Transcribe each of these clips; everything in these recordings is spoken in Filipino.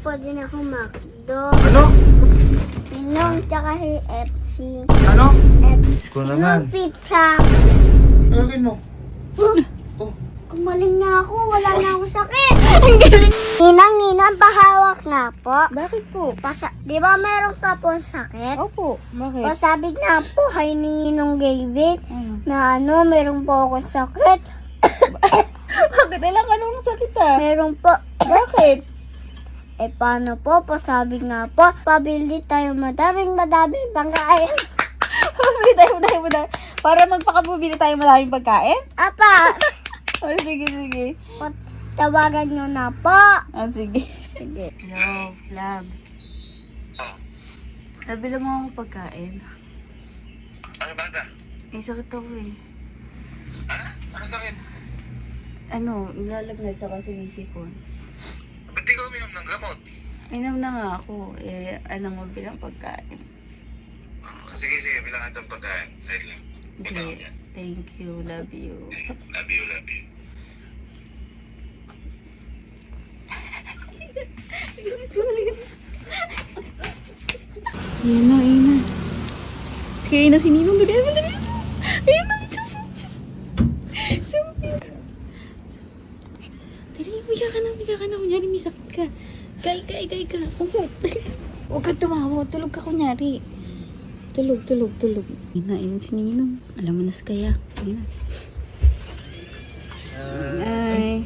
pwede na ako McDo. Ano? Minong tsaka KFC. Ano? FC. Ko naman. Yung pizza. Gagawin mo. Oh. Kumaling na ako. Wala na ako sakit. Ninang, pahawak nga po. Bakit po? Di ba meron ka po sakit? Opo, bakit? Pasabi nga po kay Ninong David Ano? na meron po ako sakit. Bakit? Ilang ka nung sakit ah? Meron po. Bakit? Paano po? Pasabi nga po, pabili tayo madaming pangkain. Pabili tayo. Para magpakabubili tayo maraming pagkain? Apa, Oh, sige. tawagan nyo na po. Oh, sige. Sige. Love. Nabila mo akong pagkain. Ano ba ka? Eh, sakit ako eh. Ha? Ano sakit? Nilalagnat tsaka sinisipon. Ba't di ka uminom ng gamot? Inom na nga ako. Mo bilang pagkain. Sige, bilangan itong pagkain. Dahil lang. Okay. Thank you. Love you. Love you. Ayan na. Sige, ayun na si Ninong. Dali. Ayun na. Dali, umiga ka na. Kunyari, may sakit ka. Gay ka. Umut. Huwag kang tumawa. Tulog ka kunyari. Tulog. Ayun si Ninong. Alam mo na sa kaya. Ayun na. Ay,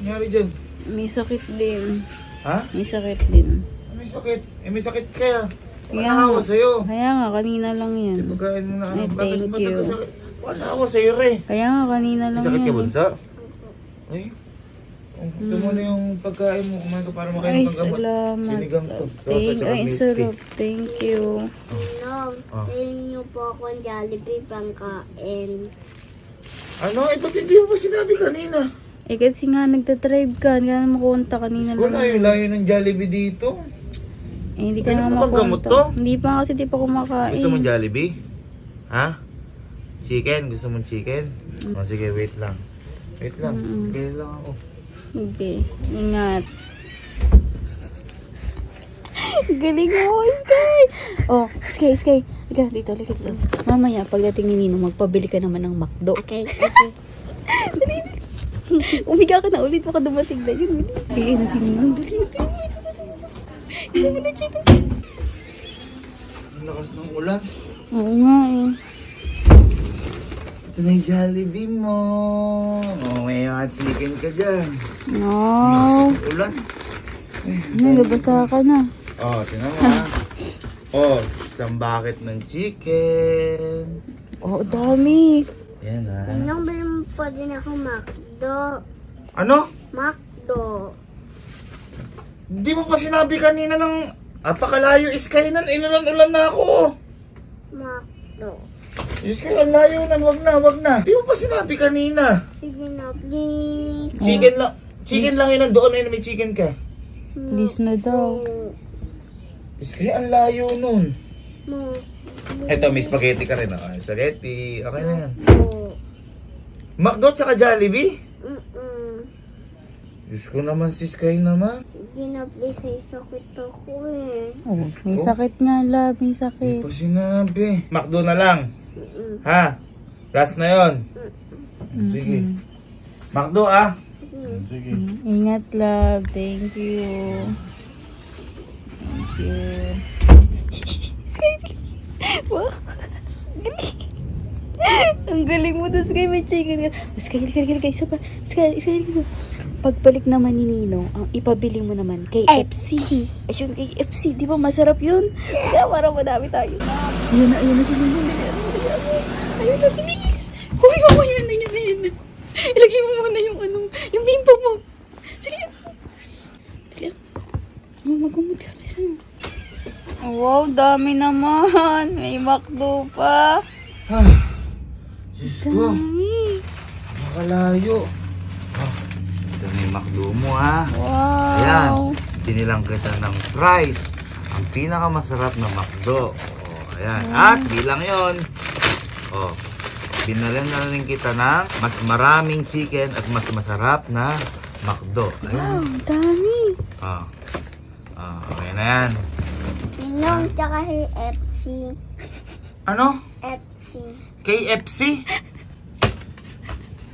Nangyari dyan? may sakit din. Ha? May sakit din. May sakit. May sakit kaya. Kaya Wala nga. sa'yo. Kaya nga, kanina lang yan. Pagkain mo na Ay, thank ba't you. nagkasakit? Wala sa'yo, Re. Kaya nga, kanina lang May sakit ka, yan. bunsa? Ay. Ito mo na yung pagkain mo. Kumain ka para makain Ay, ng gamot. salamat. Sinigang to. Ay, sarap. Thank you. Ninong, tayo nyo po akong Jollibee pangkain. Ano? Ba't hindi mo ba sinabi kanina? Kasi nga, nagtatrive ka. Hindi ka na makunta kanina lang. Wala yung layo ng Jollibee dito. Hindi ka Pwede na mo bang gamot makunta. to? Hindi pa kasi di pa kumakain. Gusto mo Jollibee? Ha? Chicken? Gusto mo chicken? O sige, wait lang. Bili lang ako. Okay. Ingat. Galing mo, Sky! Oh, Sky. Liga, dito. Mamaya, pagdating ni Nino, magpabili ka naman ng McDo. Okay. Umiga ka na ulit, baka dumating na yun. Sige, na si Nino. Dali. Isa mo na, Chito. Ang lakas ng ulan. Oo nga eh. Ito na yung Jollibee mo. Oh, may mga chicken ka dyan. No. Ulan. Nabasa ka na. Oh, tinan mo ha. Oh, isang bucket ng chicken. Oh, dami. Yan ha. Ninong, pwede na ako McDo. Ano? McDo. Di mo pa sinabi kanina ng apakalayo Sky nan. Inulan-ulan na ako. McDo. Sky, ang layo nan. Wag na. Di mo pa sinabi kanina. Sige na, please. Chicken lang yun. Nandoon na yun. May chicken ka. Please na daw. Sky, ang layo nun. Mo. Eto, may spaghetti ka rin. Okay, spaghetti. Okay na yan. Mo. McDo tsaka Jollibee? Mm-mm. Diyos ko naman si Sky naman. Sige na, please. May sakit ako eh. Oh, may sakit nga, love. May Hindi sakit. pa sinabi. McDo na lang. Mm-mm. Ha? Last na yon. Sige. McDo ah. Sige. Ingat, love. Thank you. Thank you. Wow. Galing. Ang galing mo doon, Sky. May chicken ka. Sky. Isa pa. Sky. Pagbalik naman ni Nino, ang ipabili mo naman kay FC. Ayun, kay FC. Di ba masarap yun? Kaya parang madami tayo. Ayun na si Nino. Ayun na, bilis. Huy, yun na. Ilagay mo muna yung bimbo mo. Sige. Magumot ka kasi. Wow, dami naman. May McDo pa. Diyos ko. Dami. Nakalayo. Ito na yung McDo mo ha. Wow. Ayan. Binilang kita ng fries. Ang pinakamasarap na McDo. Oh, ayan. At bilang yon. Oh. Binalan na rin kita ng mas maraming chicken at mas masarap na McDo. Wow, Ayan. dami. Ah. na yan. Ninong tsaka FC. Ano? FC. KFC?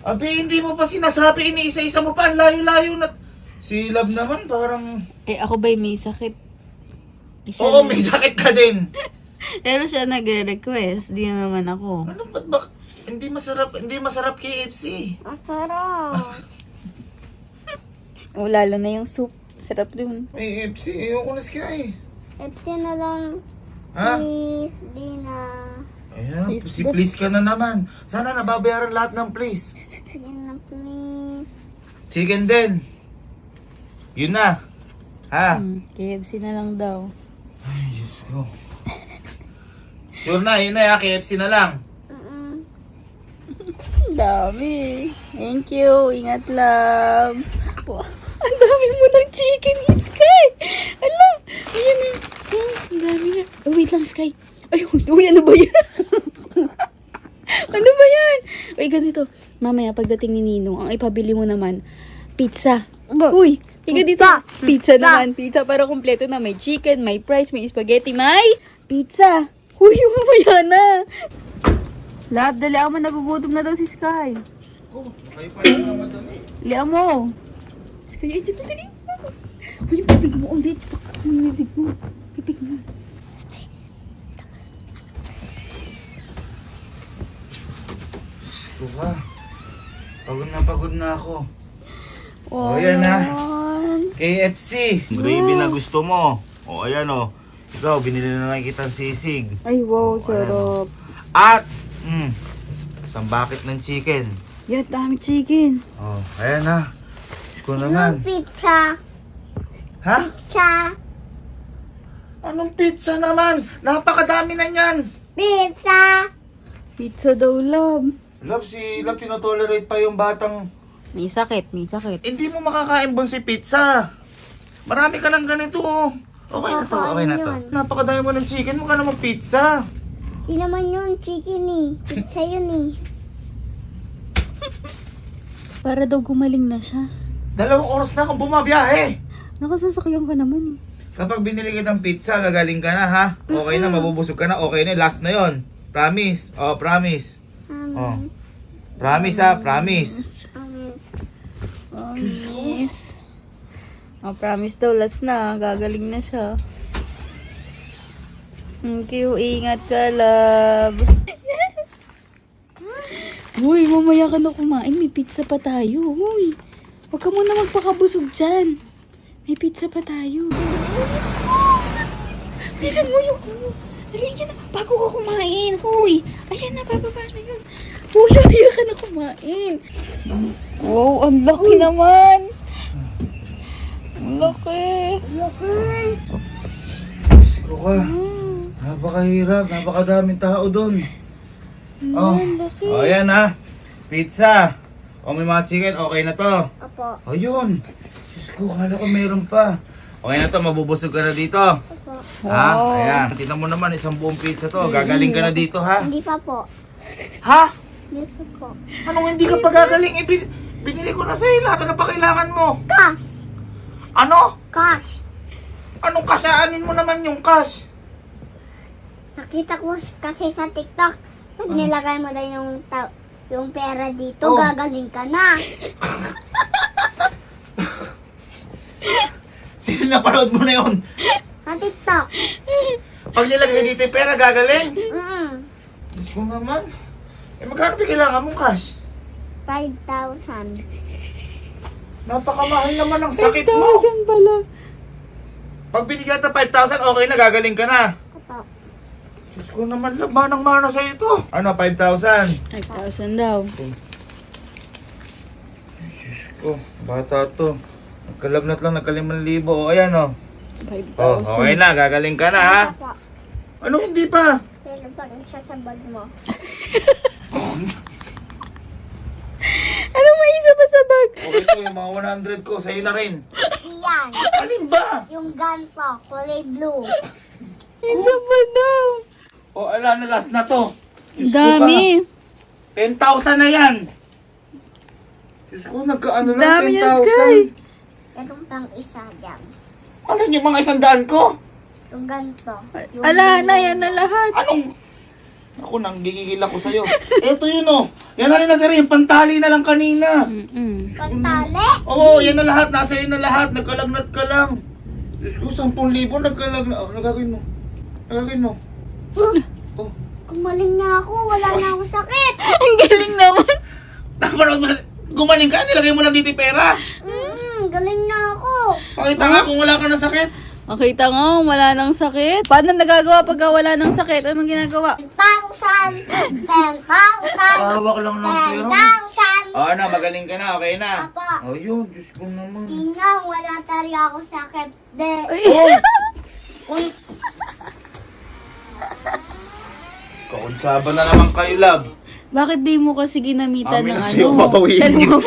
Abi, hindi mo pa sinasabi, iniisa-isa mo pa, ang layo-layo na. Si Love naman, parang... Ako ba'y may sakit? Oo, may sakit ka din. Pero siya nagre-request, di na naman ako. Ano, ba't ba? Hindi masarap KFC. Masarap. O, lalo na yung soup. Sarap dun. KFC, ayoko na siya eh. FC na lang. Ha? Please, di na. Ayan, Please si go. please ka na naman. Sana nababayaran lahat ng please. Di na, please. Chicken din. Yun na. Ha? KFC na lang daw. Ay, Diyos ko. Sure na, yun na, KFC na lang. Dami. Thank you. Ingat lang. Wow. Ang dami mo ng chicken, Sky. Ala. Ayan na. Ang dami na. Oh, wait lang, Sky. Ay, uy, ano ba yan? Ano ba yan? Uy, ganito. Mamaya, pagdating ni Ninong, ang ipabili mo naman, pizza. Uy, higa dito. Pizza naman. Pizza para kompleto na. May chicken, may fries, may spaghetti, may pizza. Uy, mamaya na. Lab, dali ako, nagugutom na daw si Sky. Oh, kayo pa lang naman dami. Liam mo. Sky, ay, dyan na dali. Uy, pipig mo ulit. Pipig mo. Pipig mo. Gusto ka. Pagod na ako. Oh, yan na. KFC. Gravy na gusto mo. O, ayan o. Ikaw, binili na lang kitang sisig. Ay, wow, Oh, sarap. At, isang bucket ng chicken. Yan, dami chicken. Oh, ayan na. Gusto naman. Pizza. Ha? Pizza. Anong pizza naman? Napakadami na niyan. Pizza. Pizza daw, love. Love, si Love tinotolerate pa yung batang... May sakit, may sakit. Hindi mo makakain bon si pizza. Marami ka ng ganito oh. Okay na to, okay na to. Napakadami mo ng chicken, mukha namang pizza. Di naman yun chicken eh. Pizza yun eh. Para daw gumaling na siya. 2 oras na akong bumabiyahe. Nakasasakyan ka naman eh. Kapag binili kitang pizza, gagaling ka na ha. Okay na, mabubusog ka na, okay na, last na yon. Promise. Oh, promise. Oh. Promise ha, promise. Promise. Oh, promise daw, last na. Gagaling na siya. Thank you. Ingat ka, love. Yes! Uy, mamaya ka na kumain. May pizza pa tayo. Uy, huwag ka muna magpakabusog dyan. May pizza pa tayo. Bilisan mo yung... Dali yan na. Bago ka kumain. Uy, ayan na. Bababa na yun. Uy, mamaya ka na kumain. Wow, ang laki naman. Ang laki. Gusto ka. Napakahirap, napakadaming tao doon. Oh, oh, ayan ha. Pizza. O may mga chicken, okay na to. Opo. Ayun. Diyos ko, kala ko meron pa. Okay na to, mabubusog ka na dito. Opo. Ha? Ayan. Tingnan mo naman, isang buong pizza to. Gagaling ka na dito, ha? Hindi pa po. Ha? Hindi pa po. Anong hindi ka pa gagaling? Binili ko na sa'yo lahat. Ano pa kailangan mo? Cash. Ano? Cash. Anong kasaanin mo naman yung cash? Nakita ko kasi sa TikTok. Pag nilagay mo daw yung pera dito, Oh. gagaling ka na. Sino napanood mo na yun? Sa TikTok. Pag nilagay dito yung pera, gagaling? Diyos ko naman. Eh, magkano ba kailangan mong cash? 5,000. Napakamahal naman ang sakit mo. 5,000 pala. Pag binigyan ng 5,000, okay na, gagaling ka na. Opo. Diyos ko naman, manang-mana sa'yo ito. Ano, 5,000? 5,000 daw. Diyos ko, bata to. Nagkalagnat lang, nagka5,000. O, ayan o. 5,000. Oh, okay na, gagaling ka na ha. Opo. Ano, hindi pa? Pero pag isa sa bag mo. Ano may isa pa sa bag? Okay to, yung mga 100 ko, sa'yo na rin. Iyan. Alin ba? Yung ganto, kulay blue. Isa pa daw. O, ala na, last na to. Diyos ko Dami. ka. 10,000 na yan. Diyos ko, nagkaano lang, Dami yan, Sky. 10,000. Meron pang isa dyan. Alin yung mga 100 ko? Yung ganito. Yung Ala na, yan na lahat. Anong? Ako, nanggigigil ako sa'yo. Eto yun oh. Yan na rin natira, yung pantali na lang kanina. pantali. Oo, yan na lahat. Nasa iyo na lahat. Nagkalagnat ka lang. Diyos ko, 10,000 nagkalagnat. Oh, nagagawin mo. Nagagawin mo. Oh. Gumaling na ako. Wala na ako sakit. Ang galing naman. Napanood mo sa... Gumaling ka, nilagay mo lang dito yung pera. Galing na ako. Pakita nga kung wala ka na sakit. Makita nga, wala nang sakit. Paano nagagawa pag wala nang sakit? Anong ginagawa? 10,000. 10,000. Hawak lang ng pera. 10,000. Oo na, magaling ka na. Okay na. Apa. Oh, yun. Diyos ko naman. Tingnan, wala talaga ako sakit. Oh! Uy! Kaunsaba na naman kayo, love. Bakit di mo kasi ginamitan Amin ng lang sa'yo, ano? papawiin niyo.